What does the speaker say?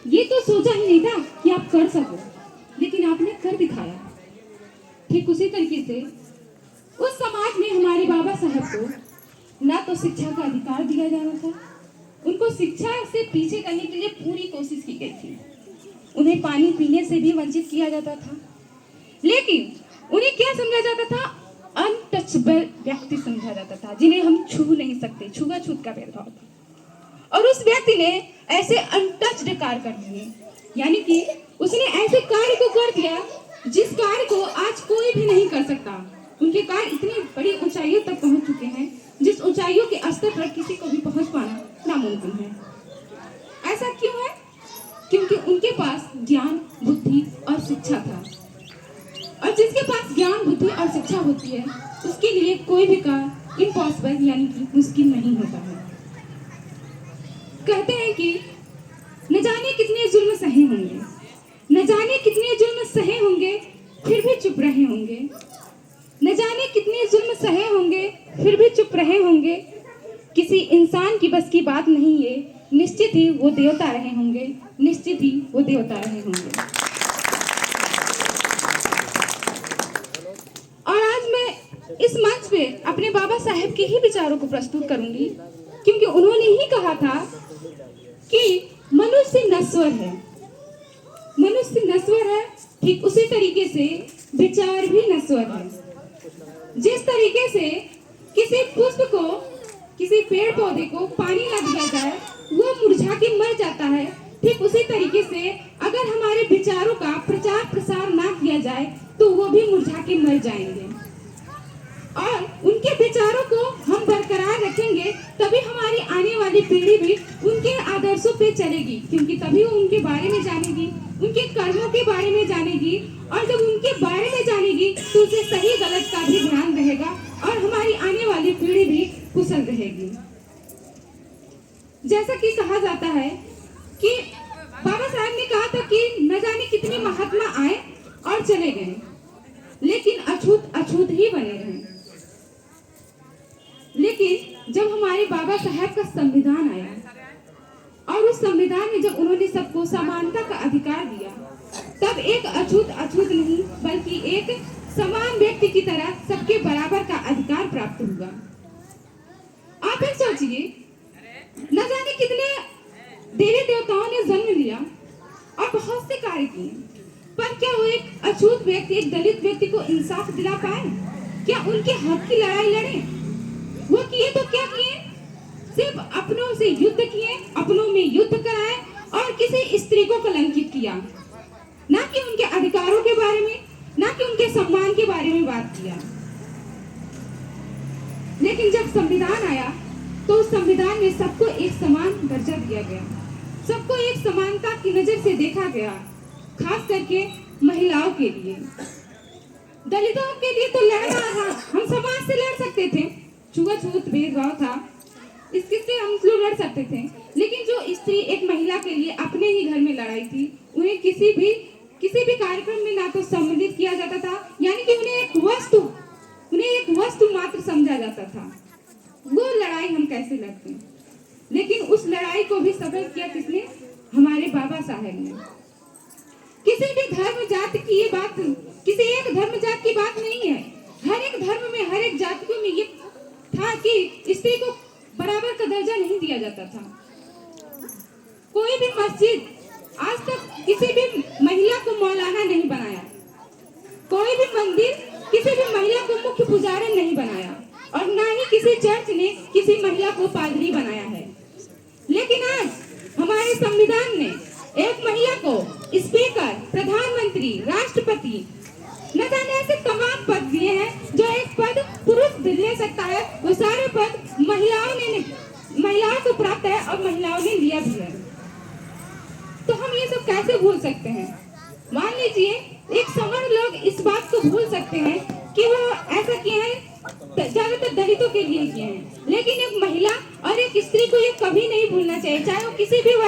ये तो सोचा ही नहीं था कि आप कर सको, लेकिन आपने कर दिखाया। ठीक उसी तरीके से उस समाज में हमारे बाबा साहब को ना तो शिक्षा का अधिकार दिया जा रहा था, उनको शिक्षा से पीछे करने के लिए पूरी कोशिश की गई थी। उन्हें पानी पीने से भी वंचित किया जाता था, लेकिन उन्हें क्या समझा जाता था? अनटचेबल व्यक्ति समझा जाता था, जिन्हें हम छू नहीं सकते। छुआछूत का भेदभाव था। और उस व्यक्ति ने ऐसे अनटच्ड कार्य कर दिए, यानी कि उसने ऐसे कार्य को कर दिया जिस कार्य को आज कोई भी नहीं कर सकता। उनके कार्य इतनी बड़ी ऊंचाइयों तक पहुंच चुके हैं जिस ऊंचाइयों के स्तर पर किसी को भी पहुंच पाना नामुमकिन है। ऐसा क्यों है? क्योंकि उनके पास ज्ञान, बुद्धि और शिक्षा था। और जिसके पास ज्ञान, बुद्धि और शिक्षा होती है, उसके लिए कोई भी कार्य इम्पॉसिबल यानी कि मुश्किल नहीं होता है। कहते हैं कि न जाने कितने जुल्म सहे होंगे, न जाने कितने जुल्म सहे होंगे, फिर भी चुप रहे होंगे। न जाने कितने जुल्म सहे होंगे, फिर भी चुप रहे होंगे। किसी इंसान की बस की बात नहीं ये, निश्चित ही वो देवता रहे होंगे, निश्चित ही वो देवता रहे होंगे। और आज मैं इस मंच पे अपने बाबा साहब के ही विचारों को प्रस्तुत करूंगी, क्योंकि उन्होंने ही कहा था कि मनुष्य नश्वर है। मनुष्य नश्वर है, ठीक उसी तरीके से विचार भी नश्वर है। जिस तरीके से किसी पुष्प को, किसी पेड़ पौधे को पानी न दिया जाए वो मुरझा के मर जाता है, ठीक उसी तरीके से अगर हमारे विचारों का प्रचार प्रसार ना किया जाए तो वो भी मुरझा के मर जाएंगे। और उनके विचारों को हम बरकरार रखेंगे तभी हमारी आने वाली पीढ़ी भी उनके आदर्शों पे चलेगी, क्योंकि तभी वो उनके बारे में जानेगी, उनके कर्मों के बारे में जानेगी। और जब उनके बारे में जानेगी तो उसे सही गलत का भी ध्यान रहेगा और हमारी आने वाली पीढ़ी भी कुशल रहेगी। जैसा कि कहा जाता है कि बाबा साहब ने कहा था कि न जाने कितने महात्मा आए और चले गए, लेकिन अछूत अछूत ही बने रहे। लेकिन जब हमारे बाबा साहब का संविधान आया और उस संविधान में जब उन्होंने सबको समानता का अधिकार दिया, तब एक अछूत अछूत नहीं बल्कि एक समान व्यक्ति की तरह सबके बराबर का अधिकार प्राप्त हुआ। आप ही सोचिए, न जाने कितने देवी देवताओं ने जन्म लिया और बहुत से कार्य किए, पर क्या वो एक अछूत व्यक्ति, एक दलित व्यक्ति को इंसाफ दिला पाए? क्या उनके हक की लड़ाई लड़े? वो किए तो क्या किए? सिर्फ अपनों से युद्ध किए, अपनों में युद्ध कराए और किसी स्त्री को कलंकित किया, ना कि उनके अधिकारों के बारे में, ना कि उनके सम्मान के बारे में बात किया। लेकिन जब संविधान आया तो उस संविधान में सबको एक समान दर्जा दिया गया, सबको एक समानता की नजर से देखा गया, खास करके महिलाओं के लिए। दलितों के लिए तो लड़ना था, हम समाज से लड़ सकते थे, छुआछूत भेदभाव था, इससे हम लोग लड़ सकते थे। लेकिन जो स्त्री, एक महिला के लिए अपने ही घर में लड़ाई थी, उन्हें किसी भी कार्यक्रम में ना तो सम्मिलित किया जाता था, यानी कि उन्हें एक वस्तु मात्र समझा जाता था। वो लड़ाई हम कैसे लड़ते हैं? लेकिन उस लड़ाई को भी सफल किया किसने? हमारे बाबा साहब ने। किसी भी धर्म जाति की ये बात, किसी एक धर्म जाति की बात नहीं है। हर एक धर्म में, हर एक जातियों में ये था कि स्त्री को बराबर का दर्जा नहीं दिया जाता था। कोई भी मस्जिद आज तक किसी भी महिला को मौलाना नहीं बनाया, कोई भी मंदिर किसी भी महिला को मुख्य पुजारी नहीं बनाया, और ना ही किसी चर्च ने किसी महिला को पादरी बनाया है। लेकिन आज हमारे संविधान ने एक महिला को स्पीकर, प्रधानमंत्री, राष्ट्रपति, न जाने ऐसे तमाम पद दिए हैं। जो एक पद पुरुष ले सकता है, वो सारे पद महिलाओं को प्राप्त है और महिलाओं ने लिया भी है। तो हम ये सब कैसे भूल सकते हैं? मान लीजिए एक सवर्ण लोग इस बात को भूल सकते हैं कि वो ऐसा किया है, ज्यादातर दलितों के लिए किए हैं, लेकिन एक महिला और एक स्त्री को ये कभी नहीं भूलना चाहिए, चाहे वो किसी भी वर्ग